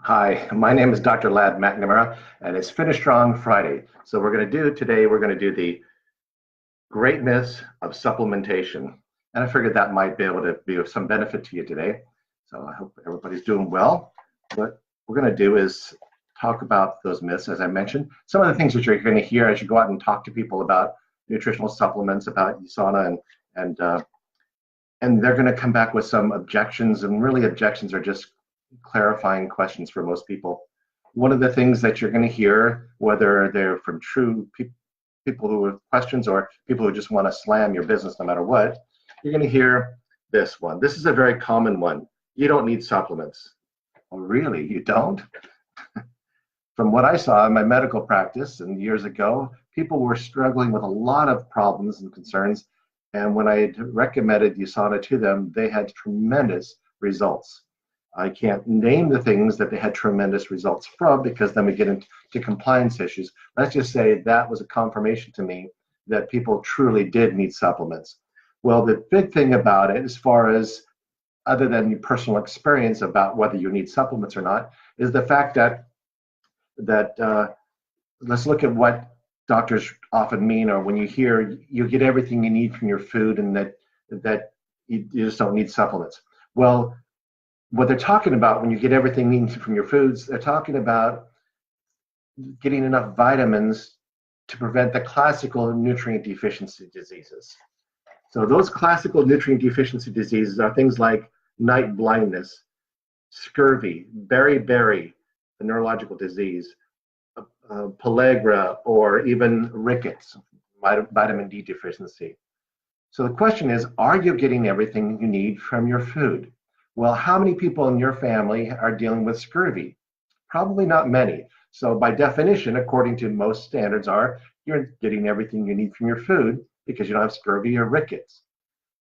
Hi, my name is Dr. Ladd McNamara, and it's Finish Strong Friday. So we're going to do the great myths of supplementation. And I figured that might be able to be of some benefit to you today. So I hope everybody's doing well. What we're going to do is talk about those myths, as I mentioned. Some of the things that you're going to hear as you go out and talk to people about nutritional supplements, about USANA, and uh, and they're going to come back with some objections, and really objections are just clarifying questions for most people. One of the things that you're going to hear, whether they're from people who have questions or people who just want to slam your business no matter what, you're going to hear this one. This is a very common one. You don't need supplements. Oh, really? You don't? From what I saw in my medical practice and years ago, people were struggling with a lot of problems and concerns. And when I recommended USANA to them, they had tremendous results. I can't name the things that they had tremendous results from because then we get into compliance issues. Let's just say that was a confirmation to me that people truly did need supplements. Well, the big thing about it, as far as other than your personal experience about whether you need supplements or not, is the fact that let's look at what doctors often mean, or when you hear you get everything you need from your food and that you just don't need supplements. Well, what they're talking about when you get everything you need from your foods, they're talking about getting enough vitamins to prevent the classical nutrient deficiency diseases. So those classical nutrient deficiency diseases are things like night blindness, scurvy, beriberi, a neurological disease, pellagra, or even rickets, vitamin D deficiency. So the question is, are you getting everything you need from your food? Well, how many people in your family are dealing with scurvy? Probably not many. So by definition, according to most standards, you're getting everything you need from your food because you don't have scurvy or rickets.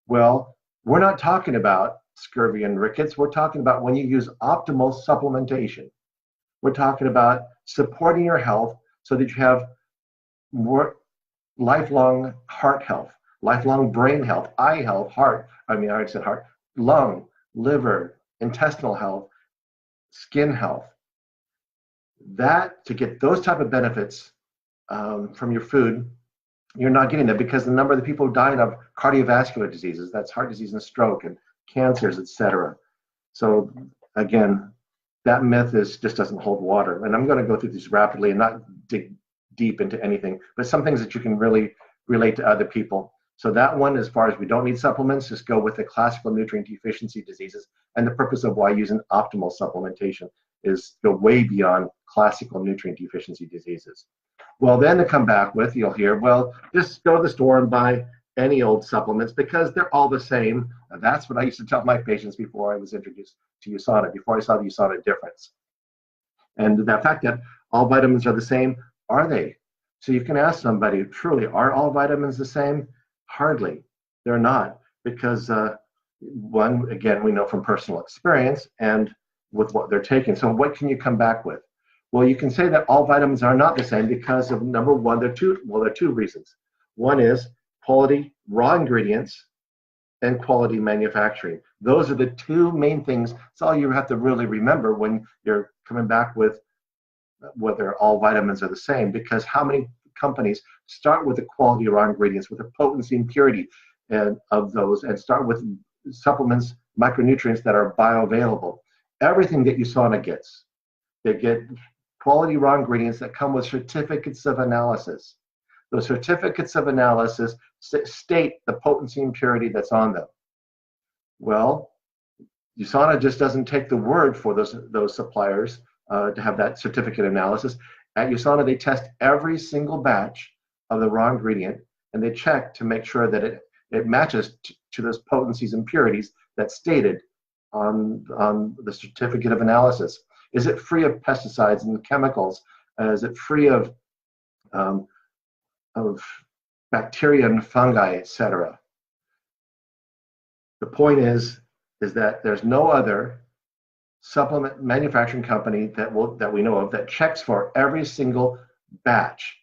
Well, we're not talking about scurvy and rickets. We're talking about when you use optimal supplementation. We're talking about supporting your health so that you have more lifelong heart health, lifelong brain health, eye health, I said heart, lung, liver, intestinal health, skin health. That, to get those type of benefits from your food, you're not getting that because the number of the people who died of cardiovascular diseases, that's heart disease and stroke and cancers, etc. So again, that myth just doesn't hold water. And I'm going to go through these rapidly and not dig deep into anything, but some things that you can really relate to other people. So that one, as far as we don't need supplements, just go with the classical nutrient deficiency diseases. And the purpose of why using optimal supplementation is go way beyond classical nutrient deficiency diseases. Well, then to come back with, you'll hear, well, just go to the store and buy any old supplements because they're all the same. And that's what I used to tell my patients before I was introduced to USANA, before I saw the USANA difference. And the fact that all vitamins are the same, are they? So you can ask somebody, truly, are all vitamins the same? Hardly. They're not, because one, again, we know from personal experience and with what they're taking. So what can you come back with? Well, you can say that all vitamins are not the same because of, number one, there are two reasons. One is quality raw ingredients and quality manufacturing. Those are the two main things. That's all you have to really remember when you're coming back with whether all vitamins are the same, because how many companies start with the quality raw ingredients, with the potency and purity of those, and start with supplements, micronutrients that are bioavailable. Everything that USANA gets, they get quality raw ingredients that come with certificates of analysis. Those certificates of analysis state the potency and purity that's on them. Well, USANA just doesn't take the word for those suppliers to have that certificate analysis. At USANA, they test every single batch of the raw ingredient, and they check to make sure that it matches to those potencies and purities that's stated on the certificate of analysis. Is it free of pesticides and chemicals? Is it free of bacteria and fungi, etc.? The point is that there's no other supplement manufacturing company that we know of that checks for every single batch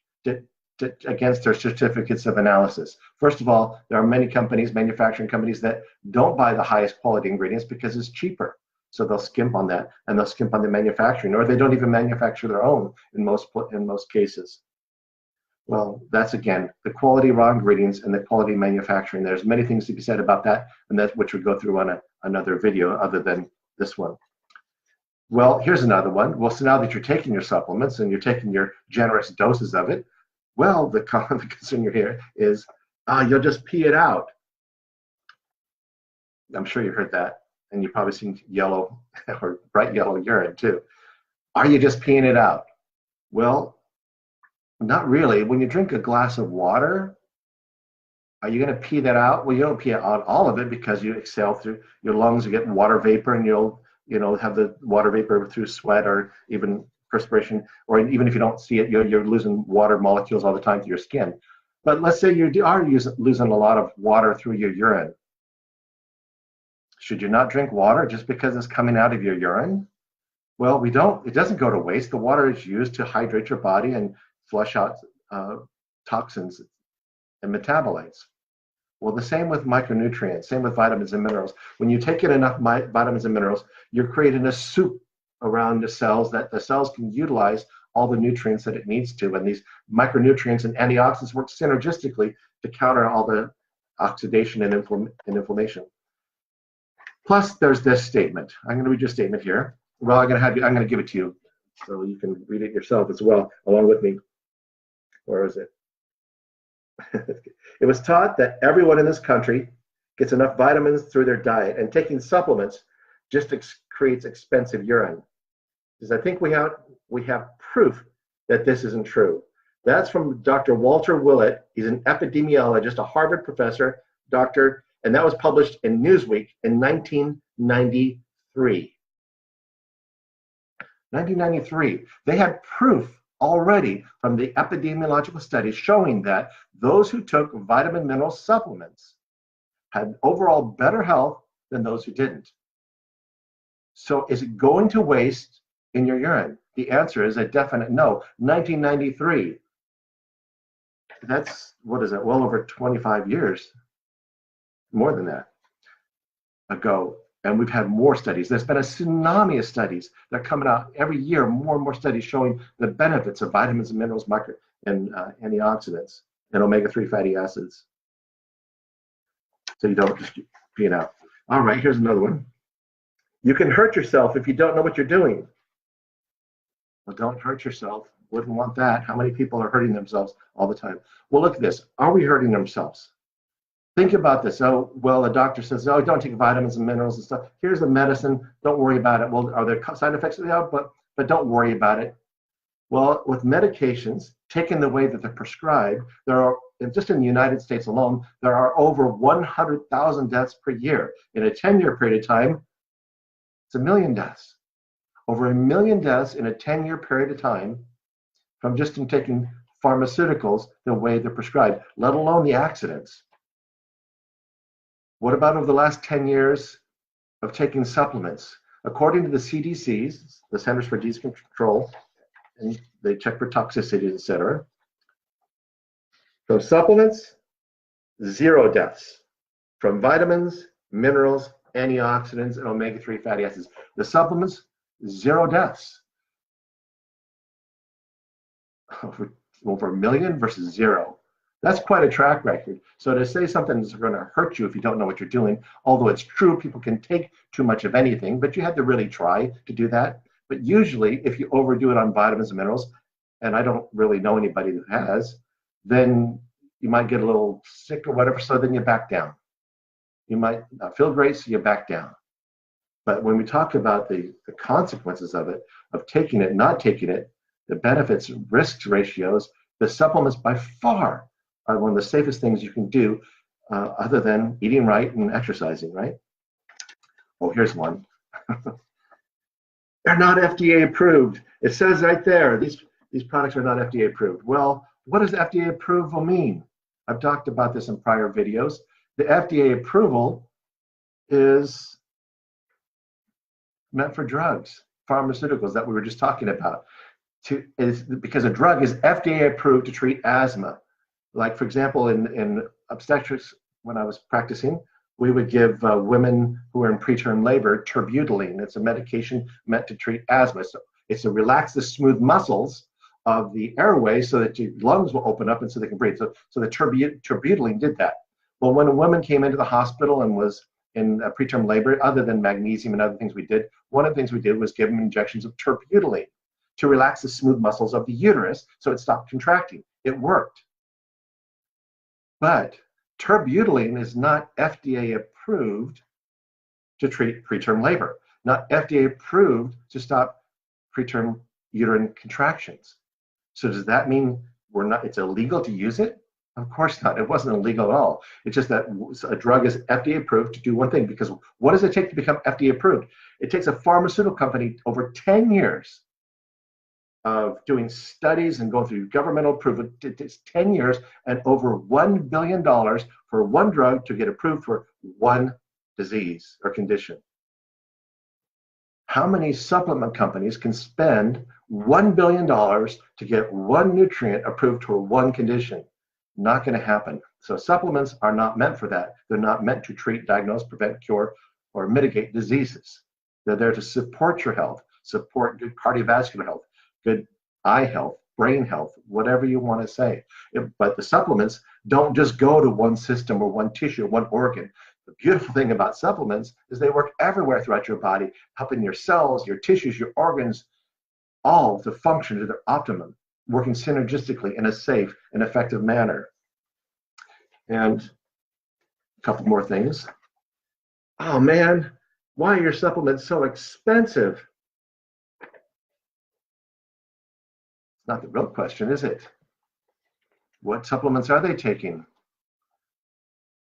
against their certificates of analysis. First of all, there are many companies, manufacturing companies, that don't buy the highest quality ingredients because it's cheaper. So they'll skimp on that, and they'll skimp on the manufacturing, or they don't even manufacture their own in most cases. Well, that's again the quality raw ingredients and the quality manufacturing. There's many things to be said about that, and that which we go through on another video other than this one. Well, here's another one. Well, so now that you're taking your supplements and you're taking your generous doses of it, well, the concern here is you'll just pee it out. I'm sure you've heard that, and you've probably seen yellow or bright yellow urine too. Are you just peeing it out? Well, not really. When you drink a glass of water, are you going to pee that out? Well, you don't pee out all of it because you exhale through your lungs, you get water vapor, and you'll have the water vapor through sweat or even perspiration, or even if you don't see it, you're losing water molecules all the time through your skin. But let's say you are losing a lot of water through your urine. Should you not drink water just because it's coming out of your urine? Well, it doesn't go to waste. The water is used to hydrate your body and flush out toxins and metabolites. Well, the same with micronutrients, same with vitamins and minerals. When you take in enough vitamins and minerals, you're creating a soup around the cells that the cells can utilize all the nutrients that it needs to. And these micronutrients and antioxidants work synergistically to counter all the oxidation and inflammation. Plus, there's this statement. I'm going to read your statement here. Well, I'm going to give it to you so you can read it yourself as well, along with me. Where is it? It was taught that everyone in this country gets enough vitamins through their diet, and taking supplements just creates expensive urine. Because I think we have proof that this isn't true. That's from Dr. Walter Willett. He's an epidemiologist, a Harvard professor, doctor, and that was published in Newsweek in 1993. 1993. They had proof already from the epidemiological studies showing that those who took vitamin mineral supplements had overall better health than those who didn't. So is it going to waste in your urine? The answer is a definite no. 1993. That's, what is it, well over 25 years, more than that, ago. And we've had more studies. There's been a tsunami of studies that are coming out every year, more and more studies showing the benefits of vitamins and minerals, and antioxidants, and omega-3 fatty acids. So you don't just pee it out. All right, here's another one. You can hurt yourself if you don't know what you're doing. Well, don't hurt yourself. Wouldn't want that. How many people are hurting themselves all the time? Well, look at this. Are we hurting themselves? Think about this. Oh, well, a doctor says, oh, don't take vitamins and minerals and stuff. Here's the medicine. Don't worry about it. Well, are there side effects? Yeah, but don't worry about it. Well, with medications taken the way that they're prescribed, there are, just in the United States alone, there are over 100,000 deaths per year. In a 10-year period of time, it's 1 million deaths. Over 1 million deaths in a 10-year period of time from just in taking pharmaceuticals the way they're prescribed, let alone the accidents. What about over the last 10 years of taking supplements? According to the CDC's, the Centers for Disease Control, and they check for toxicity, etc. From supplements, 0 deaths. From vitamins, minerals, antioxidants, and omega-3 fatty acids. The supplements, 0 deaths. Over 1 million versus 0. That's quite a track record. So to say something is going to hurt you if you don't know what you're doing, although it's true, people can take too much of anything, but you have to really try to do that. But usually, if you overdo it on vitamins and minerals, and I don't really know anybody that has, then you might get a little sick or whatever, so then you back down. You might not feel great, so you back down. But when we talk about the consequences of it, of taking it, not taking it, the benefits, risks ratios, the supplements by far are one of the safest things you can do other than eating right and exercising, right? Oh, here's one. They're not FDA approved. It says right there, these products are not FDA approved. Well, what does FDA approval mean? I've talked about this in prior videos. The FDA approval is meant for drugs, pharmaceuticals that we were just talking about. Because a drug is FDA approved to treat asthma. Like, for example, in obstetrics, when I was practicing, We would give women who are in preterm labor terbutaline. It's a medication meant to treat asthma. So it's to relax the smooth muscles of the airway so that your lungs will open up and so they can breathe. So the terbutaline did that. Well, when a woman came into the hospital and was in preterm labor, other than magnesium and other things we did, one of the things we did was give them injections of terbutaline to relax the smooth muscles of the uterus so it stopped contracting. It worked. But terbutaline is not FDA approved to treat preterm labor, not FDA approved to stop preterm uterine contractions. So does that mean it's illegal to use it? Of course not. It wasn't illegal at all. It's just that a drug is FDA approved to do one thing, because what does it take to become FDA approved? It takes a pharmaceutical company over 10 years of doing studies and going through governmental approval. It takes 10 years and over $1 billion for one drug to get approved for one disease or condition. How many supplement companies can spend $1 billion to get one nutrient approved for one condition? Not going to happen. So supplements are not meant for that. They're not meant to treat, diagnose, prevent, cure, or mitigate diseases. They're there to support your health, support good cardiovascular health, good eye health, brain health, whatever you want to say. But the supplements don't just go to one system or one tissue or one organ. The beautiful thing about supplements is they work everywhere throughout your body, helping your cells, your tissues, your organs, all to function to their optimum, working synergistically in a safe and effective manner. And a couple more things. Oh man, why are your supplements so expensive? It's not the real question, is it? What supplements are they taking?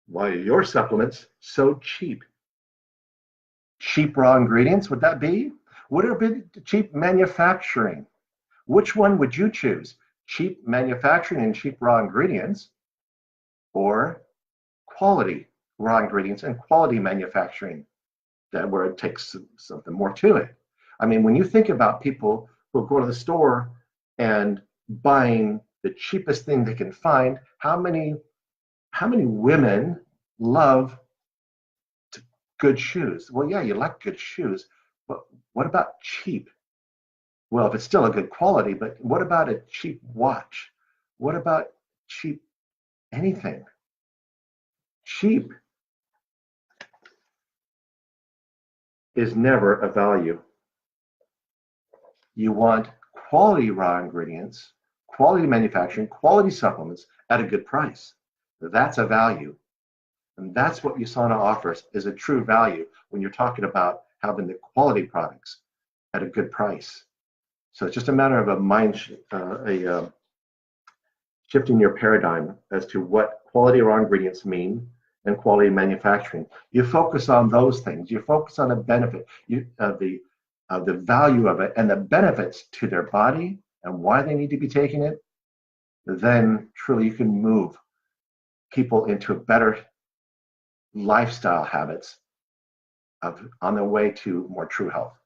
Why are your supplements so cheap? Cheap raw ingredients, would that be? Would it be cheap manufacturing? Which one would you choose? Cheap manufacturing and cheap raw ingredients, or quality raw ingredients and quality manufacturing, where it takes something more to it? I mean, when you think about people who go to the store and buying the cheapest thing they can find, how many women love good shoes? Well, yeah, you like good shoes, but what about cheap? Well, if it's still a good quality, but what about a cheap watch? What about cheap anything? Cheap is never a value. You want quality raw ingredients, quality manufacturing, quality supplements at a good price. That's a value. And that's what USANA offers, is a true value when you're talking about having the quality products at a good price. So it's just a matter of shifting your paradigm as to what quality raw ingredients mean and quality manufacturing. You focus on those things. You focus on the benefit, the value of it, and the benefits to their body and why they need to be taking it. Then truly you can move people into better lifestyle habits on their way to more true health.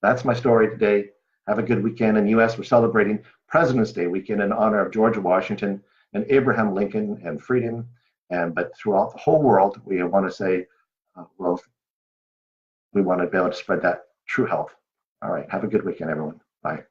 That's my story today. Have a good weekend. In the U.S., we're celebrating President's Day weekend in honor of George Washington and Abraham Lincoln and freedom. But throughout the whole world, we want to say, we want to be able to spread that true health. All right. Have a good weekend, everyone. Bye.